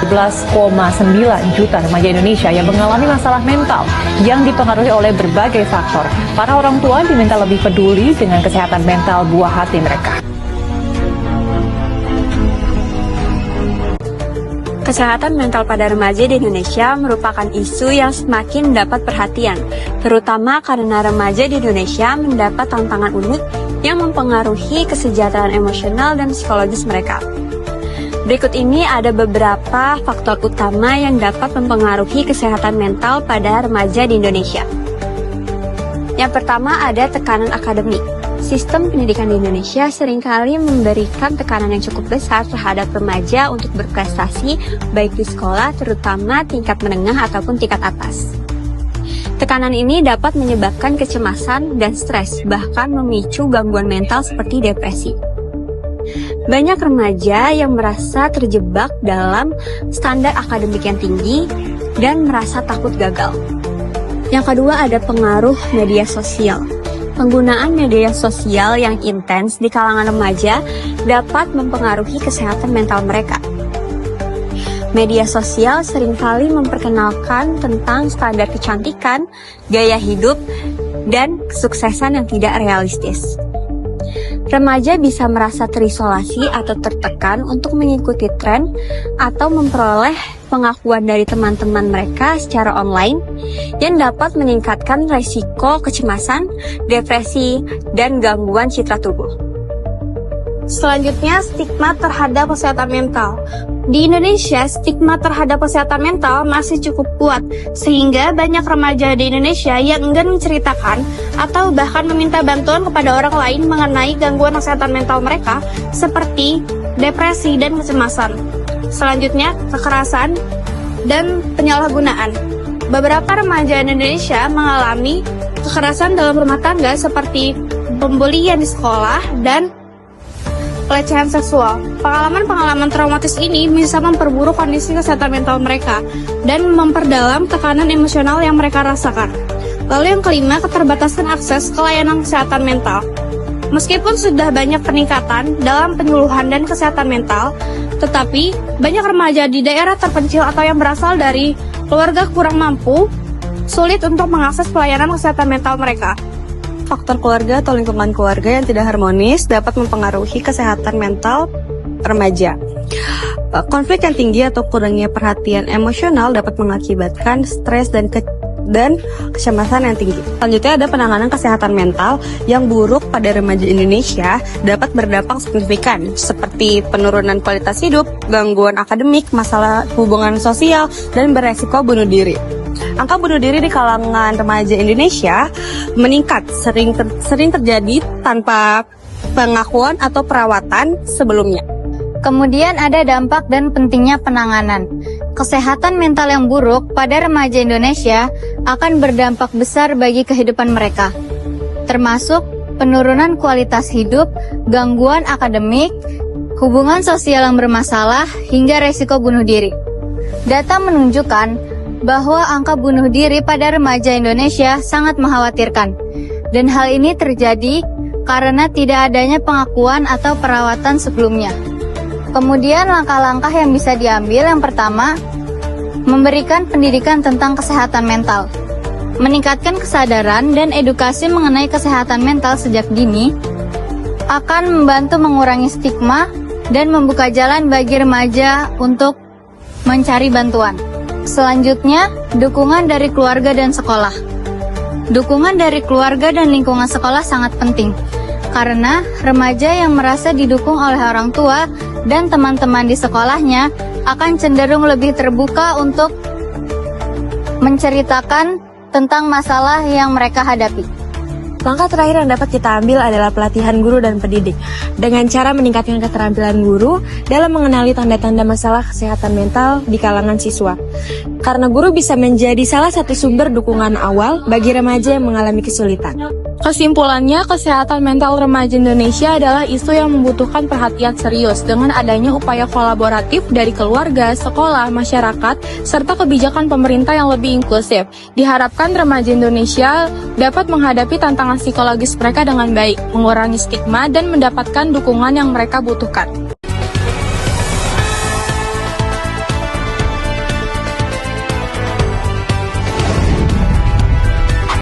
11,9 juta remaja Indonesia yang mengalami masalah mental yang dipengaruhi oleh berbagai faktor. Para orang tua diminta lebih peduli dengan kesehatan mental buah hati mereka. Kesehatan mental pada remaja di Indonesia merupakan isu yang semakin mendapat perhatian, terutama karena remaja di Indonesia mendapat tantangan unik yang mempengaruhi kesejahteraan emosional dan psikologis mereka. Berikut ini ada beberapa faktor utama yang dapat mempengaruhi kesehatan mental pada remaja di Indonesia. Yang pertama ada tekanan akademik. Sistem pendidikan di Indonesia seringkali memberikan tekanan yang cukup besar terhadap remaja untuk berprestasi, baik di sekolah, terutama tingkat menengah ataupun tingkat atas. Tekanan ini dapat menyebabkan kecemasan dan stres, bahkan memicu gangguan mental seperti depresi. Banyak remaja yang merasa terjebak dalam standar akademik yang tinggi dan merasa takut gagal. Yang kedua ada pengaruh media sosial. Penggunaan media sosial yang intens di kalangan remaja dapat mempengaruhi kesehatan mental mereka. Media sosial seringkali memperkenalkan tentang standar kecantikan, gaya hidup, dan kesuksesan yang tidak realistis. Remaja bisa merasa terisolasi atau tertekan untuk mengikuti tren atau memperoleh pengakuan dari teman-teman mereka secara online yang dapat meningkatkan risiko kecemasan, depresi, dan gangguan citra tubuh. Selanjutnya, stigma terhadap kesehatan mental. Di Indonesia, stigma terhadap kesehatan mental masih cukup kuat, sehingga banyak remaja di Indonesia yang enggan menceritakan atau bahkan meminta bantuan kepada orang lain mengenai gangguan kesehatan mental mereka, seperti depresi dan kecemasan. Selanjutnya, kekerasan dan penyalahgunaan. Beberapa remaja Indonesia mengalami kekerasan dalam rumah tangga seperti pembulian di sekolah dan pelecehan seksual. Pengalaman-pengalaman traumatis ini bisa memperburuk kondisi kesehatan mental mereka dan memperdalam tekanan emosional yang mereka rasakan. Lalu yang kelima, keterbatasan akses ke layanan kesehatan mental. Meskipun sudah banyak peningkatan dalam penyuluhan dan kesehatan mental, tetapi banyak remaja di daerah terpencil atau yang berasal dari keluarga kurang mampu, sulit untuk mengakses pelayanan kesehatan mental mereka. Faktor keluarga atau lingkungan keluarga yang tidak harmonis dapat mempengaruhi kesehatan mental remaja. Konflik yang tinggi atau kurangnya perhatian emosional dapat mengakibatkan stres dan kecemasan yang tinggi. Selanjutnya ada penanganan kesehatan mental yang buruk pada remaja Indonesia dapat berdampak signifikan seperti penurunan kualitas hidup, gangguan akademik, masalah hubungan sosial, dan beresiko bunuh diri. Angka bunuh diri di kalangan remaja Indonesia meningkat, sering terjadi tanpa pengakuan atau perawatan sebelumnya. Kemudian ada dampak dan pentingnya penanganan. Kesehatan mental yang buruk pada remaja Indonesia akan berdampak besar bagi kehidupan mereka, termasuk penurunan kualitas hidup, gangguan akademik, hubungan sosial yang bermasalah, hingga resiko bunuh diri. Data menunjukkan bahwa angka bunuh diri pada remaja Indonesia sangat mengkhawatirkan, dan hal ini terjadi karena tidak adanya pengakuan atau perawatan sebelumnya. Kemudian langkah-langkah yang bisa diambil, yang pertama, memberikan pendidikan tentang kesehatan mental. Meningkatkan kesadaran dan edukasi mengenai kesehatan mental sejak dini akan membantu mengurangi stigma dan membuka jalan bagi remaja untuk mencari bantuan. Selanjutnya, dukungan dari keluarga dan sekolah. Dukungan dari keluarga dan lingkungan sekolah sangat penting, karena remaja yang merasa didukung oleh orang tua dan teman-teman di sekolahnya akan cenderung lebih terbuka untuk menceritakan tentang masalah yang mereka hadapi. Langkah terakhir yang dapat kita ambil adalah pelatihan guru dan pendidik, dengan cara meningkatkan keterampilan guru dalam mengenali tanda-tanda masalah kesehatan mental di kalangan siswa. Karena guru bisa menjadi salah satu sumber dukungan awal bagi remaja yang mengalami kesulitan. Kesimpulannya, kesehatan mental remaja Indonesia adalah isu yang membutuhkan perhatian serius dengan adanya upaya kolaboratif dari keluarga, sekolah, masyarakat, serta kebijakan pemerintah yang lebih inklusif. Diharapkan remaja Indonesia dapat menghadapi tantangan psikologis mereka dengan baik, mengurangi stigma, dan mendapatkan dukungan yang mereka butuhkan.